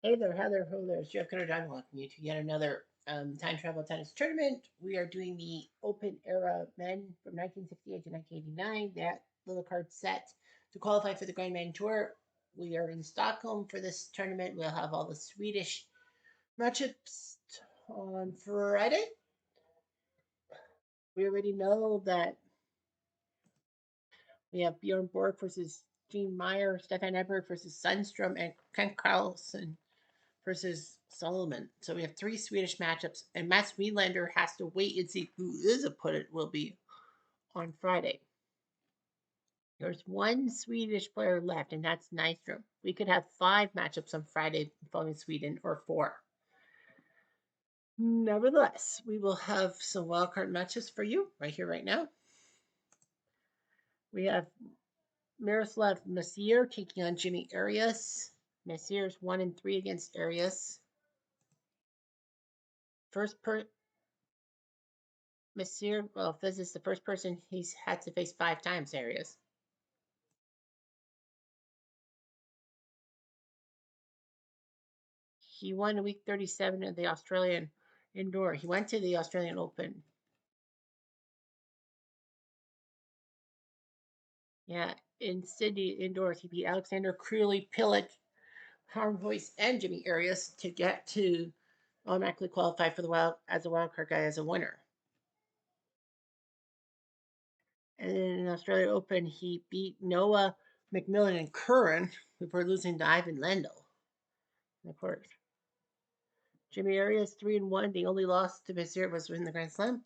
Hey there, Heather. Hello there. It's Jeff Cutter. I'm welcoming you to yet another time travel tennis tournament. We are doing the Open Era Men from 1968 to 1989. That little card set to qualify for the Grandman Tour. We are in Stockholm for this tournament. We'll have all the Swedish matchups on Friday. We already know that we have Bjorn Borg versus Gene Meyer, Stefan Edberg versus Sundstrom, and Kent Carlson versus Solomon. So we have three Swedish matchups, and Mats Wilander has to wait and see who his opponent will be on Friday. There's one Swedish player left, and that's Nystrom. We could have 5 matchups on Friday involving Sweden, or 4. Nevertheless, we will have some wildcard matches for you right here, right now. We have Miroslav Messier taking on Jimmy Arias. Messier's 1-3 against Arias. Messier, well, if this is the first person he's had to face 5 times, Arias. He won week 37 of the Australian Indoor. He went to the Australian Open. Yeah, in Sydney indoors, he beat Alexander Crewley, Pilic, Harmvoice, and Jimmy Arias to get to automatically qualify for the wild card guy as a winner. And in the Australian Open, he beat Noah, McMillan, and Curran before losing to Ivan Lendl. Of course, Jimmy Arias 3-1. The only loss to Messier was in the Grand Slam.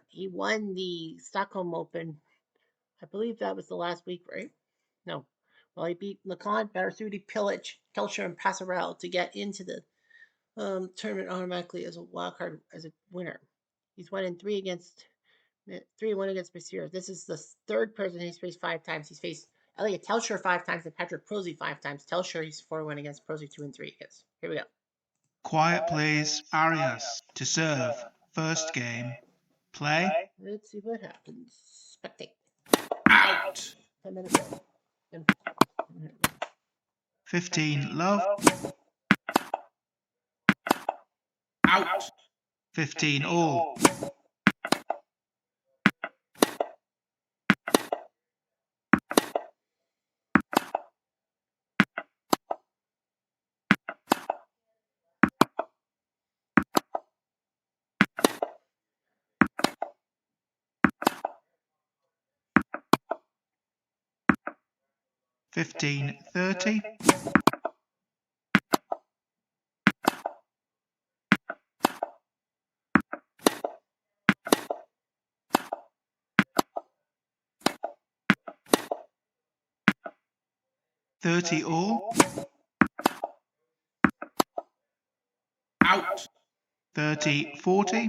He won the Stockholm Open. I believe that was the last week, right? No. Well, he beat Lacan, Battlesuti, Pilic, Kelcher, and Passarell to get into the tournament automatically as a wild card, as a winner. He's 1-3 against 3-1 against Messier. This is the third person he's faced 5 times. He's faced Elliot Telscher 5 times and Patrick Prosy 5 times. Telscher he's 4-1 against, Prosy 2-3 against. Here we go. Quiet, please. Arias to serve. First game. Play. Let's see what happens. Spectate. Out. 10 minutes. 15 love. Out. 15 all. $15.30. $30 all. Out. 30-40.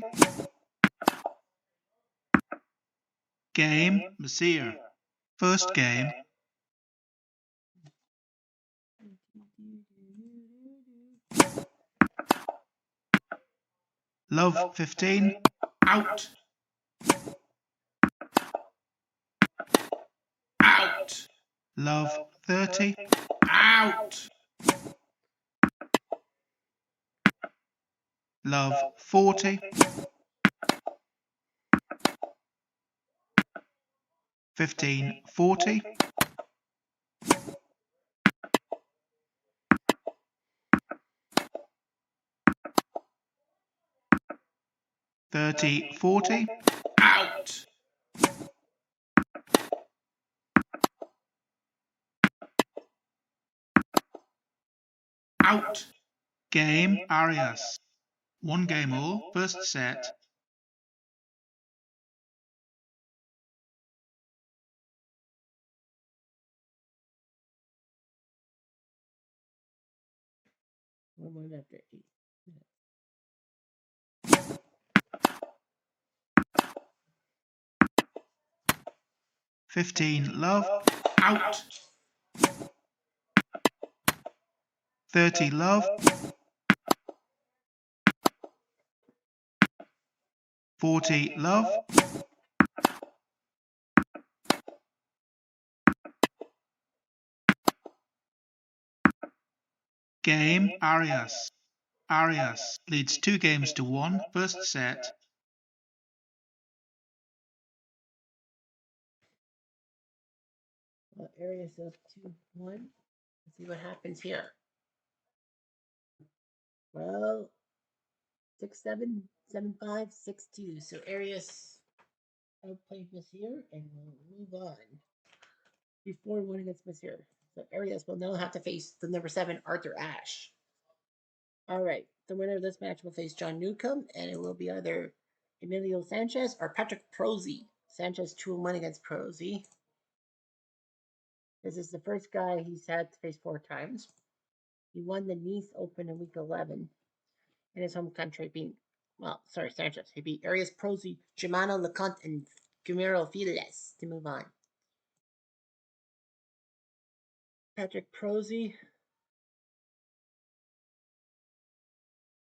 Game. Messier. First game. Love 15. Out. Out. Love 30. Out. Love 40. 15-40. $30-40. Out. Out. Game. Arias. 1 game all. First set. One more after 8. 15 love. Out. 30 love. 40 love. Game, Arias. Arias leads 2-1, first set. Well, Arias up 2-1. Let's see what happens here. Well, 6-7, 7-5, 6-2. So Arias outplayed Monsieur, and we'll move on. Before 4-1 against Monsieur. So Arias will now have to face the number 7, Arthur Ashe. All right. The winner of this match will face John Newcomb, and it will be either Emilio Sanchez or Patrick Prosy. Sanchez 2-1 against Prosy. This is the first guy he's had to face 4 times. He won the Nice Open in week 11 in his home country, being, Sanchez. He beat Arias Prosy, Germano Leconte, and Guillermo Files to move on. Patrick Prosy.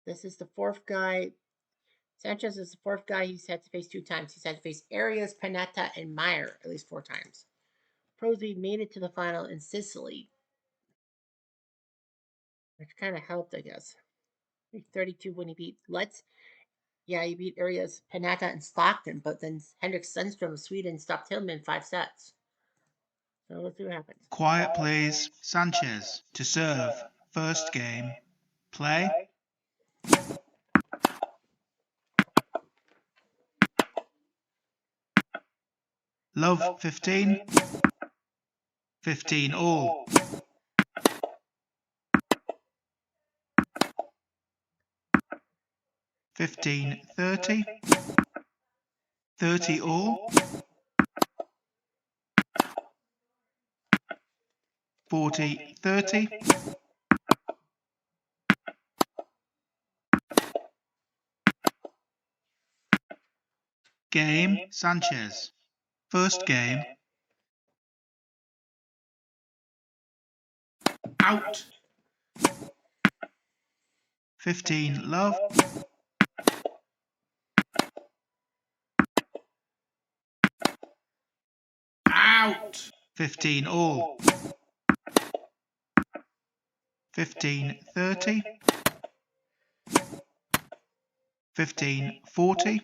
This is the 4th guy. Sanchez is the 4th guy he's had to face 2 times. He's had to face Arias, Panatta, and Meyer at least 4 times. Prosy made it to the final in Sicily, which kind of helped, I guess. 32 when he beat Lutz. Yeah, he beat Arias, Panatta, and Stockton, but then Henrik Sundstrom of Sweden stopped him in 5 sets. So let's see what happens. Quiet, please. Sanchez to serve. First game. Play. Love 15. 15 all. 15-30. 30 all. 40-30. Game, Sanchez. First game. Out. 15 love. Out. 15 all. 15-30. 15-40.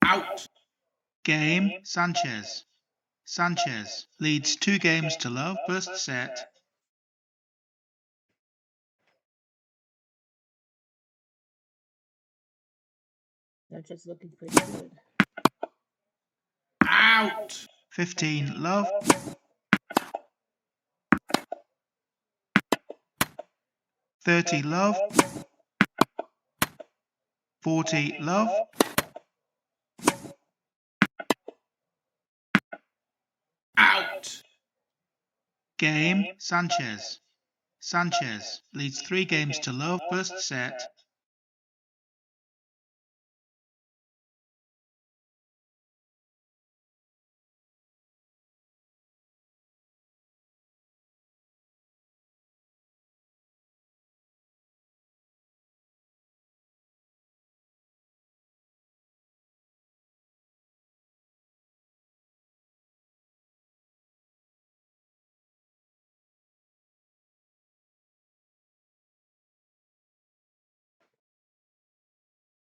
Out. Game, Sanchez. Sanchez leads 2-love, first set. Sanchez looking pretty good. Out. 15 love. 30 love. 40 love. Out. Game, Sanchez. Sanchez leads 3-love, first set.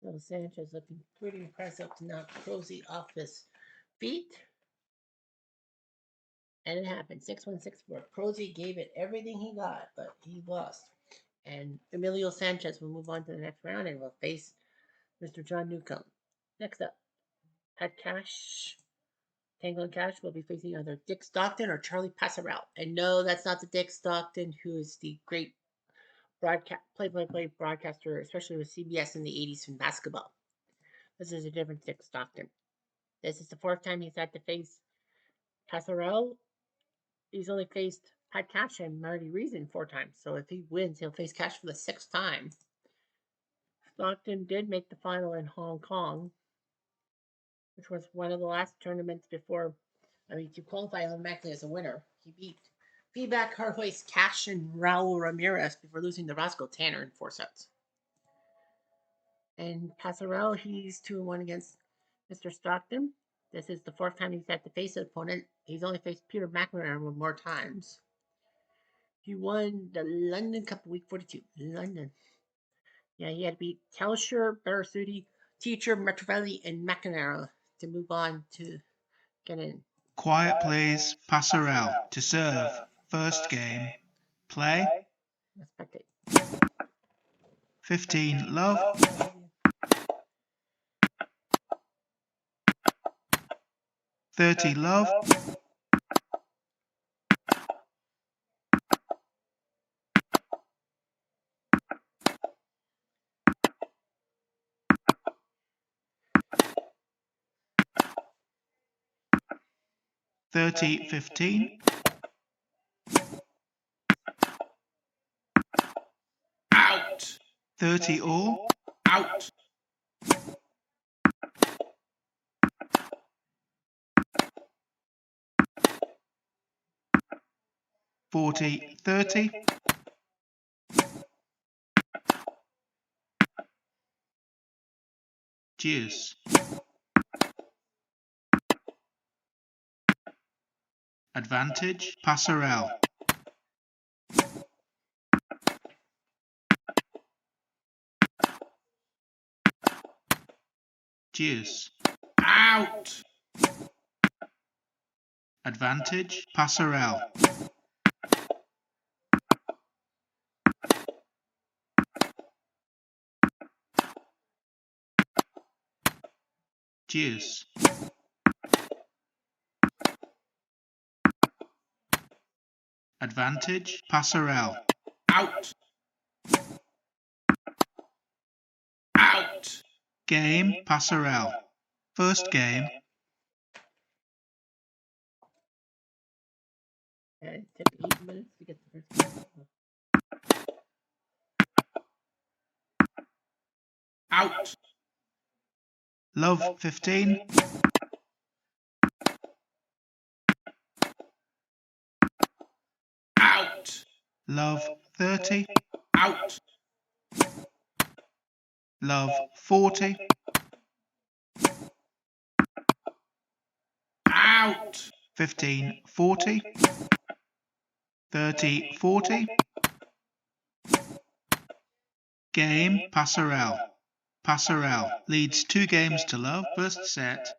So Sanchez looking pretty impressive to knock Prosy off his feet. And it happened. 6-1, 6-4. Prosy gave it everything he got, but he lost. And Emilio Sanchez will move on to the next round and will face Mr. John Newcomb. Next up, Pat Cash. Tango and Cash will be facing either Dick Stockton or Charlie Pasarell. And no, that's not the Dick Stockton who is the great play-by-play broadcaster, especially with CBS in the 80s in basketball. This is a different Dick Stockton. This is the 4th time he's had to face Pasarell. He's only faced Pat Cash and Marty Reason 4 times. So if he wins, he'll face Cash for the 6th time. Stockton did make the final in Hong Kong, which was one of the last tournaments before, to qualify automatically as a winner. He beat feedback Harhoist, Cash, and Raul Ramirez before losing to Roscoe Tanner in 4 sets. And Pasarell, he's 2-1 against Mr. Stockton. This is the fourth time he's had to face an opponent. He's only faced Peter McIntyre more times. He won the London Cup week 42. London. Yeah, he had to beat Telsher, Barasuti, Teacher, Metrovelli, and McIntyre to move on to get in. Quiet please. Passerelle to serve. First game. Play. Respect it. 15 love. 30 love. 30 15. Out. 30 all. Out. 40 30. Deuce. Advantage. Passerelle. Deuce. Out. Advantage. Passerelle. Deuce. Advantage. Passerelle. Out. Out. Game. Passerelle. First game. And it took 8 minutes to get the first game. Out. Love 15. Out. Love 30. Out. Love 40. Out. 15 40. 30 40. Game. Passerelle. Passerelle leads 2 games to love. First set.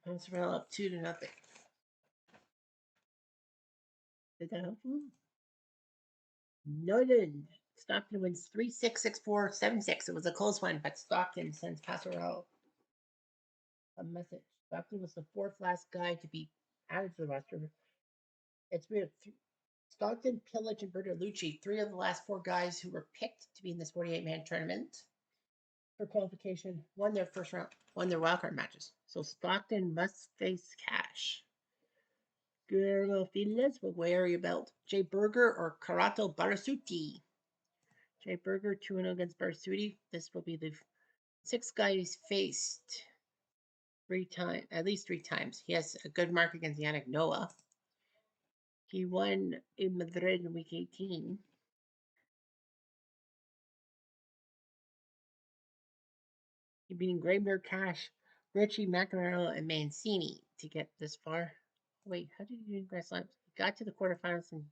Passerelle up 2-0. Did that help him? Noted. Stockton wins 3-6, 6-4, 7-6. It was a close one, but Stockton sends Passerelle a message. Stockton was the fourth last guy to be added to the roster. It's weird. Stockton, Pillage, and Bertolucci, 3 of the last 4 guys who were picked to be in this 48-man tournament for qualification, won their first round, won their wildcard matches. So Stockton must face Cash. Guillermo Files will wear your belt. Jay Berger or Karato Barasuti. Jay Berger 2-0 against Barasuti. This will be the 6th guy he's faced 3 times, at least 3 times. He has a good mark against Yannick Noah. He won in Madrid in week 18. He beat Graybeard, Cash, Richie, McNamara, and Mancini to get this far. Wait, how did he do in Grand Slams? He got to the quarterfinals in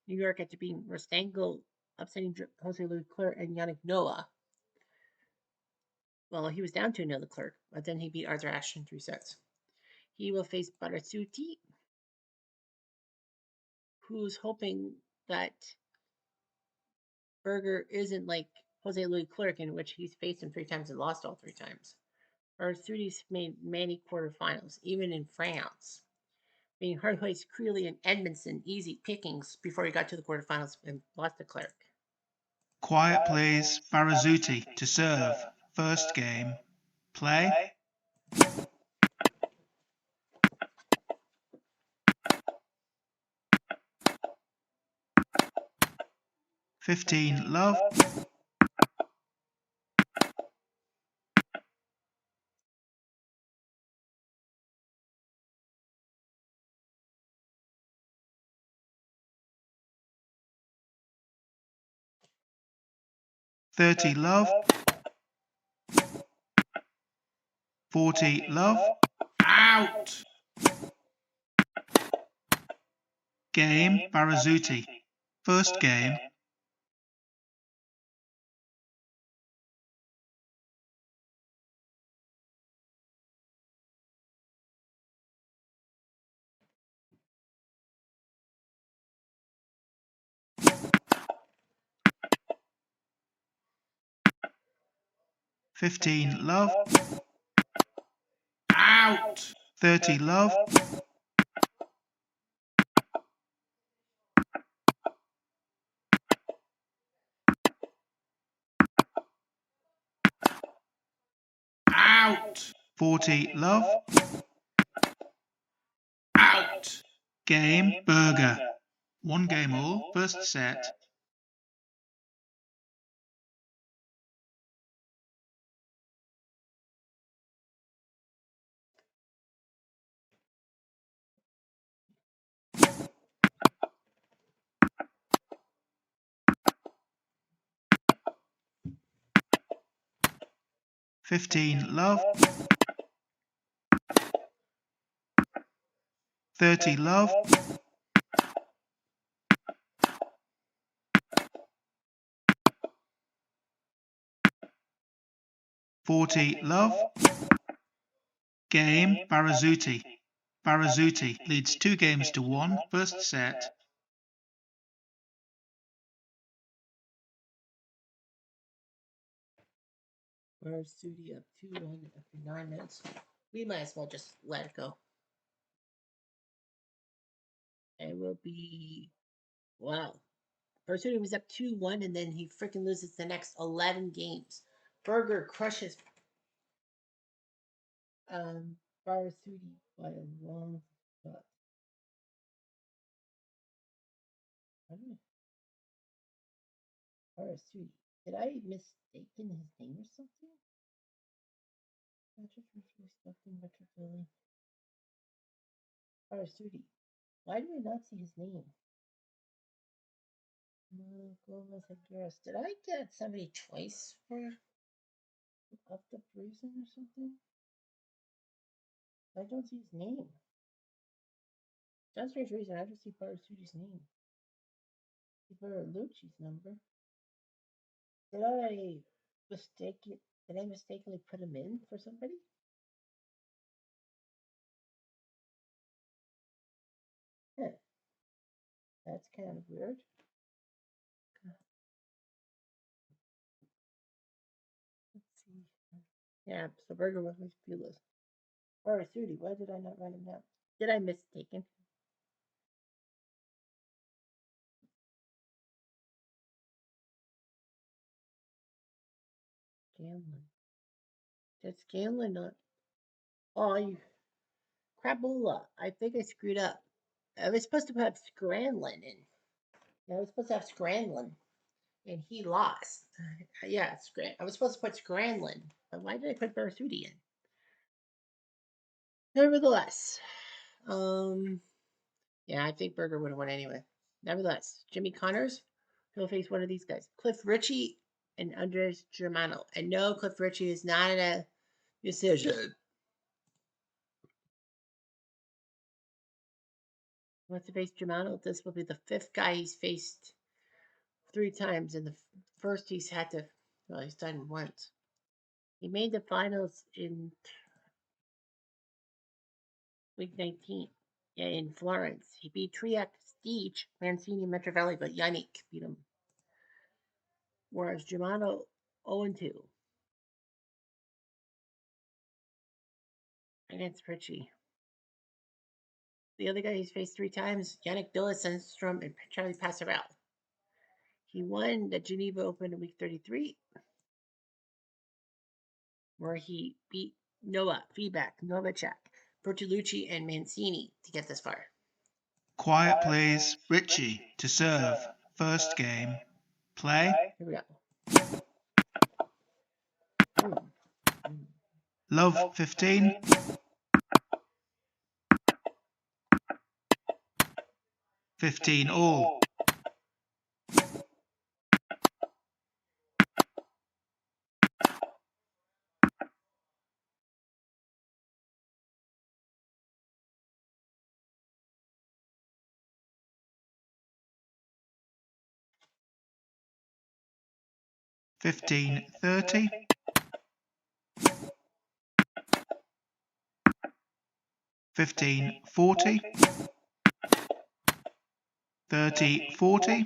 New York after beating Rostango, upsetting Jose Leclerc and Yannick Noah. Well, he was down 2-0 Leclerc, but then he beat Arthur Ashe in 3 sets. He will face Barasuti, who's hoping that Berger isn't like Jose Leclerc, in which he's faced him 3 times and lost all 3 times. Barasuti's made many quarterfinals, even in France, being Hardways, Creeley, and Edmondson easy pickings before he got to the quarterfinals and lost to Clerc. Quiet please. Barasuti to serve. First game. Play. 15 love. 30 love, 40 love, out, game Barazuti. First game. $15 love, out, 30 love, out, 40 love, out, game burger. One game all, first set. $15 love, 30 love, 40 love, game Barazuti. Barazuti leads 2-1, first set. Barazuti up 2-1 after 9 minutes. We might as well just let it go. It will be, wow. Barazuti was up 2-1 and then he freaking loses the next 11 games. Berger crushes Barazuti by a long shot. I don't know. Barazuti. Did I mistaken his name or something? Barazuti. Why do I not see his name? Did I get somebody twice for up the prison or something? I don't see his name. Just for some reason, I don't see Barazuti's name. See Baralucci's number. Did I mistakenly put him in for somebody? Huh. That's kind of weird. Let's see. Yeah, so Berger was fearless. Barazuti, why did I not write him down? Did I mistaken? Scanlon. Did Scanlon not? Oh, you crapola. I think I screwed up. I was supposed to have Scranlon in. I was supposed to have Scranlon, and he lost. Yeah, I was supposed to put Scranlon, but why did I put Barazuti in? Nevertheless, yeah, I think Berger would have won anyway. Nevertheless, Jimmy Connors, he'll face one of these guys, Cliff Ritchie and Andres Germano. And no, Cliff Ritchie is not in a decision. Wants to face Germano. This will be the 5th guy he's faced 3 times, and the first he's had to. Well, he's done once. He made the finals in week 19. Yeah, in Florence. He beat Triac, Stich, Mancini, and Metrovelli, but Yannick beat him. Whereas Germano 0-2 against Ritchie. The other guy he's faced 3 times, Yannick Billis, Sundstrom, and Charlie Pasarel. He won the Geneva Open in week 33, where he beat Noah, Feedback, Novacek, Bertolucci, and Mancini to get this far. Quiet please, Ritchie to serve. First game. Play. Here we go. Love 15. $15 all. 15-30, 15-40, 30-40,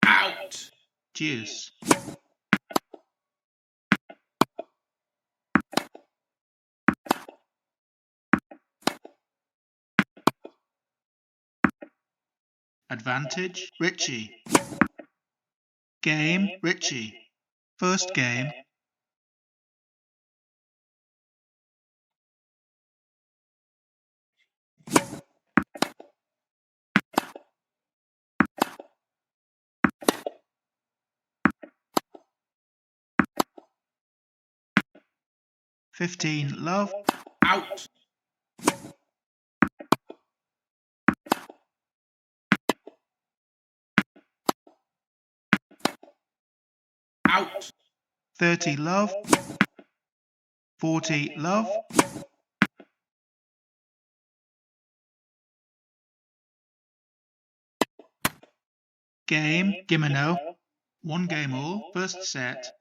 Out. deuce. Advantage, Richie. Game, Richie. First game, 15-love, Out. Out. 30-love, 40-love, game, Gimeno. 1 game all, first set.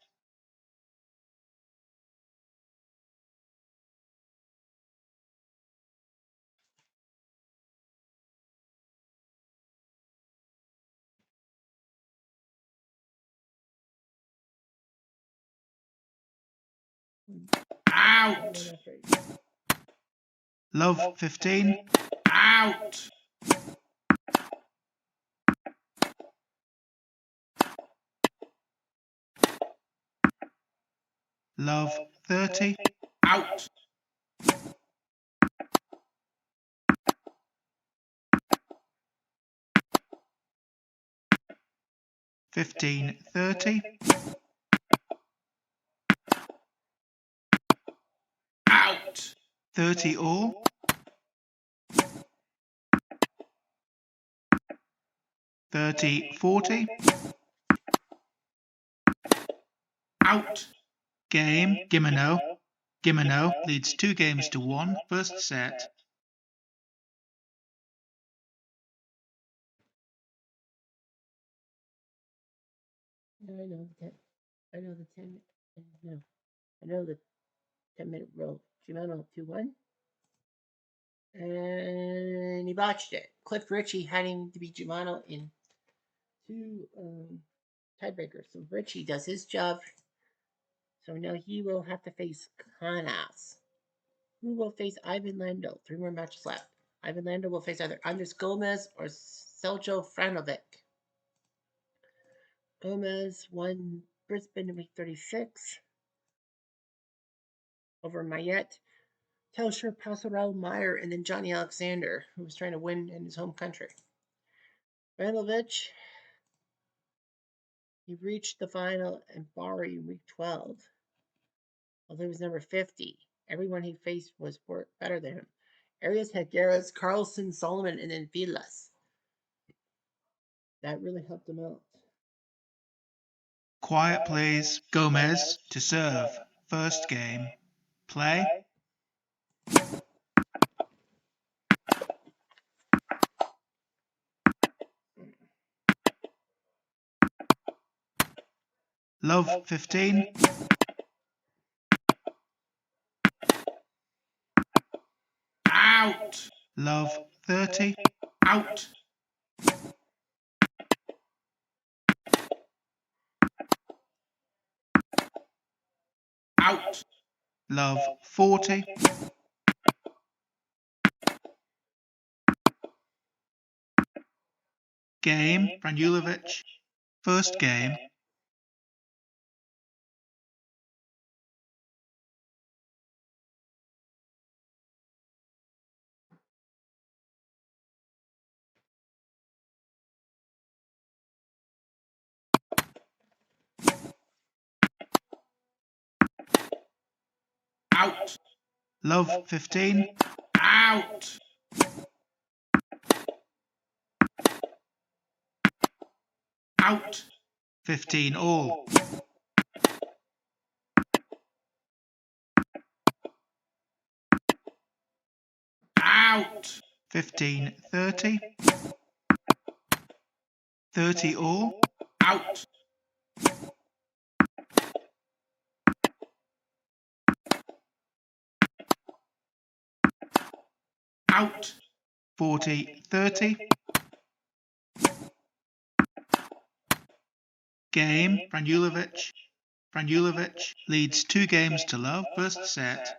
Out. Love, 15, Out. love, 30, Out. 15-30, Out. 30 all, 30-40, Out. game, Gimeno. Gimeno leads 2 games to 1, first set. No, I know the 10. I know the 10. No, I know the 10-minute rule. Shimano 2-1. And he botched it. Cliff Ritchie having to beat Shimano in 2 tiebreakers. So Ritchie does his job. So now he will have to face Kanas, who will face Ivan Lando. 3 more matches left. Ivan Lando will face either Andres Gomez or Sergio Franovic. Gomez won Brisbane in week 36 over Mayette, Telsher, Pasarel, Meyer, and then Johnny Alexander, who was trying to win in his home country. Franovic, he reached the final in Bari in week 12, although he was number 50. Everyone he faced was better than him. Arias had Garris, Carlson, Solomon, and then Vilas. That really helped him out. Quiet please, Gomez to serve. First game, play. Love, 15, Out. love, 30, Out. Out. love, 40, game, Branulovic. First game, Out. love, 15, Out. Out. 15 all. Out. out, 15-30, 30 all, out, out, 40-30. Game, Franulovic. Franulovic leads 2 games to love, first set.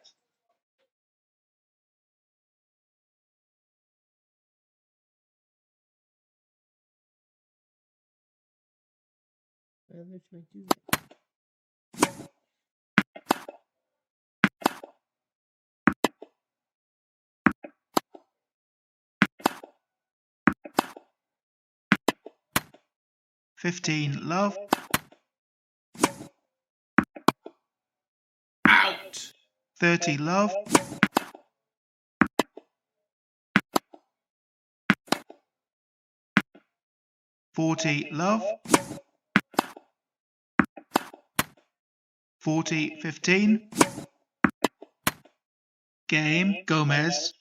Well, which might do that. 15 love, out, 30 love, 40 love, 40-15. Game, Gomez.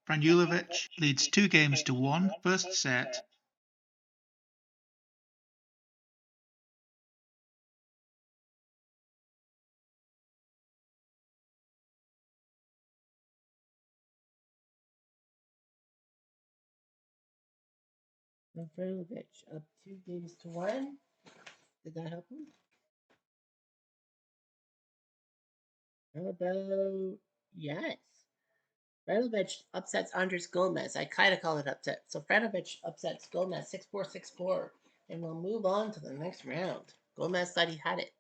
Franulovic leads 2 games to 1, first set. Vranovic up 2 games to 1. Did that help him? How about yes? Vranovic upsets Andres Gomez. I kind of call it upset. So Vranovic upsets Gomez 6-4, 6-4, and we'll move on to the next round. Gomez thought he had it.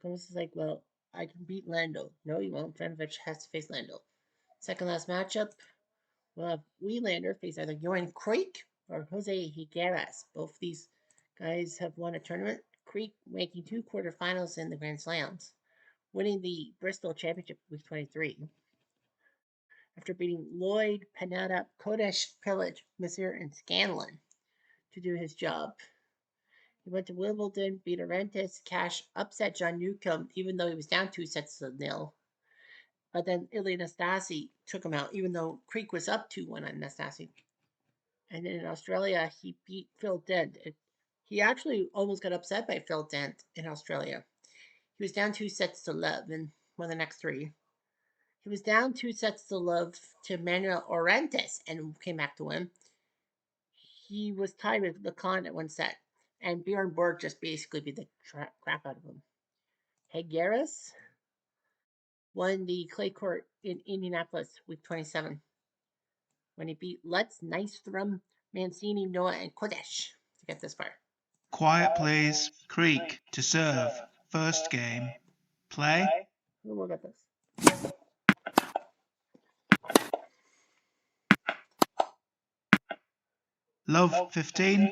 Gomez is like, well, I can beat Lando. No, you won't. Vranovic has to face Lando. Second last matchup, we'll have Wielander face either Johan Creek or Jose Higueras. Both these guys have won a tournament. Creek making 2 quarterfinals in the Grand Slams, winning the Bristol Championship week 23. After beating Lloyd, Panetta, Kodesh, Pillage, Messier, and Scanlon to do his job. He went to Wimbledon, beat Arentis, Cash, upset John Newcomb, even though he was down 2-0. But then Ilya Nastasi took him out, even though Creek was up 2-1 on Nastasi. And then in Australia, he beat Phil Dent. He actually almost got upset by Phil Dent in Australia. He was down 2-0 and won the next 3. He was down 2-0 to Manuel Orantes and came back to win. He was tied with Lacan at 1 set, and Bjorn Borg just basically beat the crap out of him. Higueras won the clay court in Indianapolis week 27 when he beat Lutz, Nystrom, Mancini, Noah, and Kodesh to get this far. Quiet please. Creek to serve, first game. Play. We'll get this. Love 15,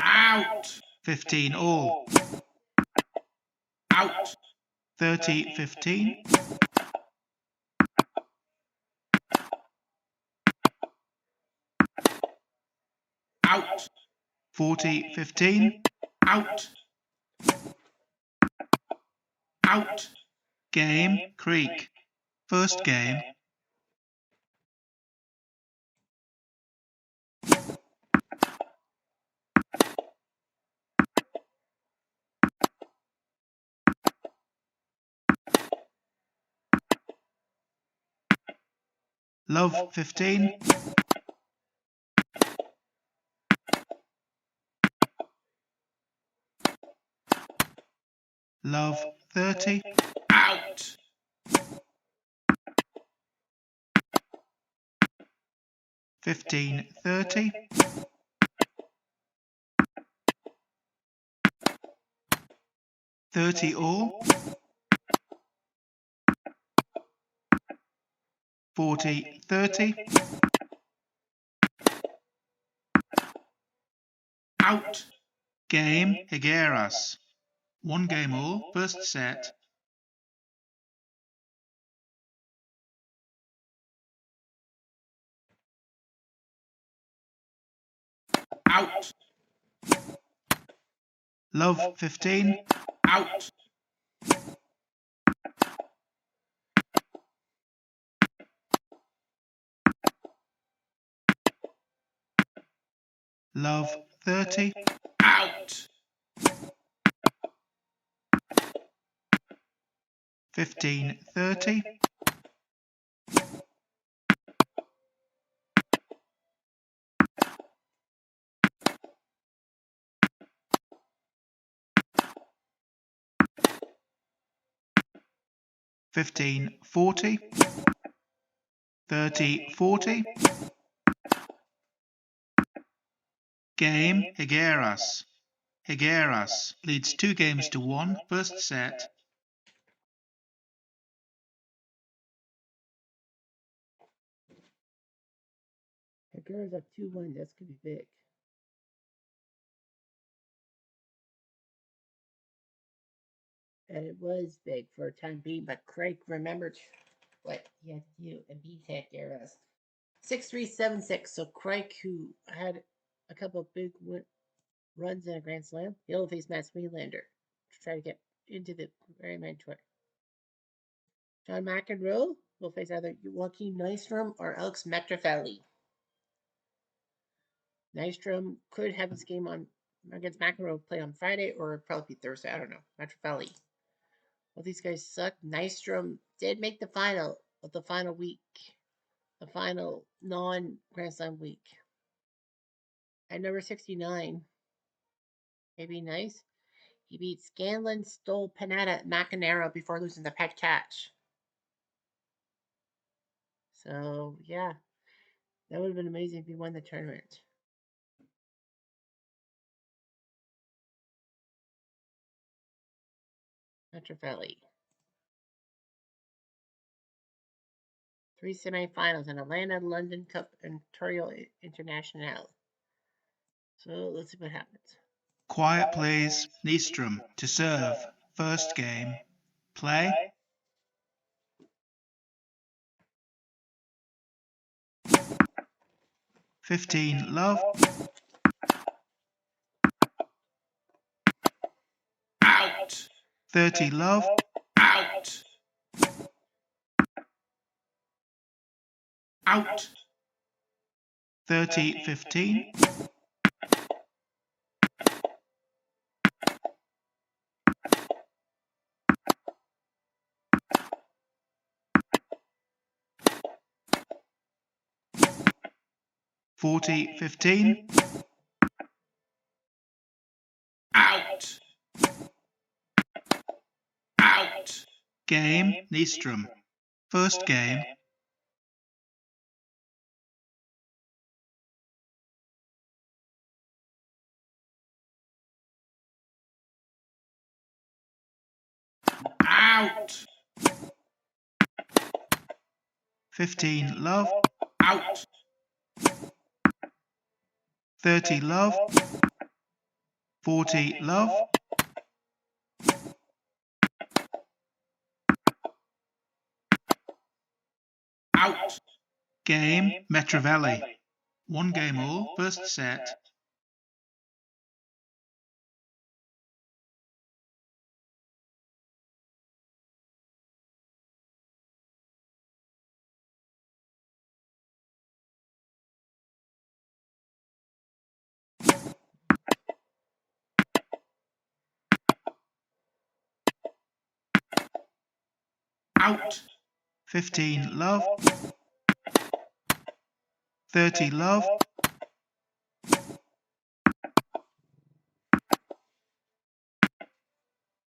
out, 15 all, out, 30-15, out, 40-15. out, out, Game, Creek. First game. Love 15, Love 30, out, 15-30, 30 all, 40-30, out, game, Higueras. 1 game all, first set. out, Love 15, out, Love 30, out, 15, 30, 15, 40, 30, 40. Game, Higueras. Higueras leads 2 games to 1, first set. Higuera's up 2-1. That's going to be big. And it was big for a time being, but Craig remembered what he had to do and beat Higuera's. 6-3, 7-6. So Craig, who had a couple of big runs in a Grand Slam, he'll face Mats Wilander to try to get into the Ironman Tour. John McEnroe will face either Joaquin Nystrom or Alex Metrofelli. Nystrom could have his game on against McEnroe play on Friday or probably be Thursday. I don't know. Metrofelli. Well, these guys suck. Nystrom did make the final of the final week, the final non-Grand Slam week. At number 69, maybe nice. He beat Scanlon, Stoll, Panetta, McEnroe before losing the pet catch. So, yeah, that would have been amazing if he won the tournament. Metrofelli. 3 semifinals in Atlanta, London Cup, and Ontario International. So let's see what happens. Quiet please. Nystrom to serve. First game. Play. "15 love, out, 30 love, out, out, 30 15, 40 15, out, out, game Nystrom. First game. out, 15 love, out, 30 love, 40 love, out, game Metrovelli. 1 game all, first set. out, 15 love, 30 love,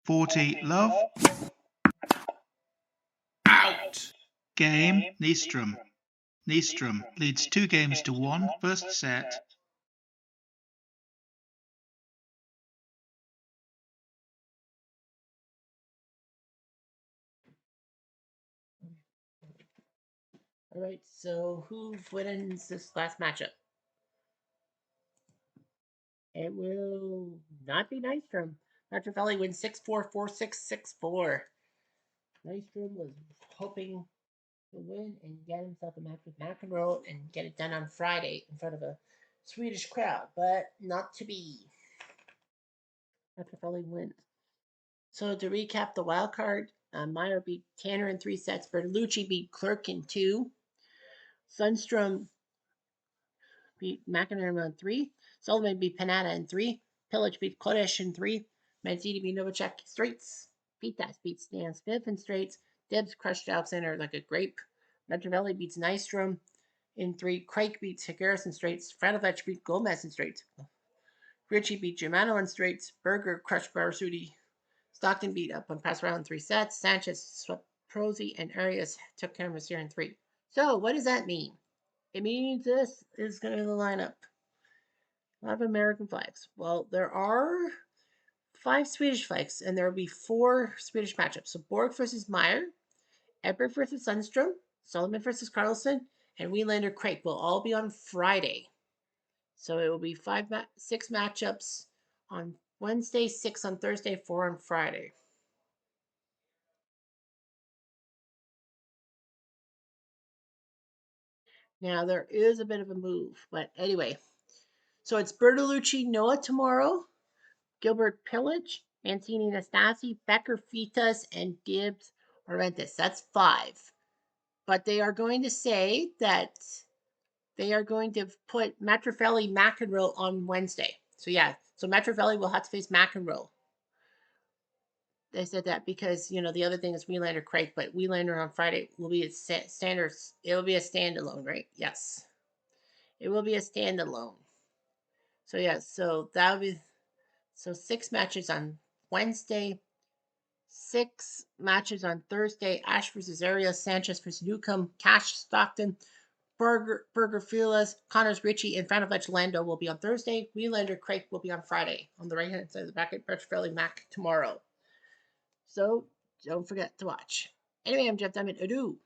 40 love, out, game Nystrom. Nystrom leads 2 games to 1, first set. All right, so who wins this last matchup? It will not be Nystrom. Metrofelli wins 6-4, 4-6, 6-4. Nystrom was hoping to win and get himself a match with McEnroe and get it done on Friday in front of a Swedish crowd, but not to be. Metrofelli wins. So to recap the wild card, Meyer beat Tanner in 3 sets. Bertolucci beat Clerk in 2. Sundstrom beat McEnroe in 3. Sullivan beat Panana in 3. Pillage beat Kodesh in 3. Mancini beat Novacek straights. Vitas beat Stan Smith in straights. Debs crushed Alexander like a grape. Metrovelli beats Nystrom in 3. Craig beats Higueras in straights. Franovich beat Gomez in straights. Richie beat Germano in straights. Berger crushed Barasudi. Stockton beat up on pass round in 3 sets. Sanchez swept Prosy, and Arias took care of Messier in 3. So, what does that mean? It means this is going to be the lineup. A lot of American flags. Well, there are 5 Swedish flags, and there will be 4 Swedish matchups. So, Borg versus Meyer, Ebert versus Sundstrom, Solomon versus Carlson, and Wielander Craig will all be on Friday. So, it will be 6 matchups on Wednesday, 6 on Thursday, 4 on Friday. Now, there is a bit of a move, but anyway. So it's Bertolucci, Noah tomorrow, Gilbert Pillage, Mancini Nastasi, Becker Fitas, and Gibbs Orentis. That's 5. But they are going to say that they are going to put Matrofelli McEnroe on Wednesday. So yeah, so Matrofelli will have to face McEnroe. They said that because, the other thing is Wielander Craig, but Wielander on Friday will be a standard. It will be a standalone, right? Yes. It will be a standalone. So yeah, so that will be 6 matches on Wednesday, 6 matches on Thursday. Ash versus Arias, Sanchez versus Newcomb, Cash Stockton, Berger Filas, Connors Richie, and Franovich Lando will be on Thursday. Wielander Craig will be on Friday on the right hand side of the bracket. Petrofelli Mac tomorrow. So don't forget to watch. Anyway, I'm Jeff Diamond. Adieu.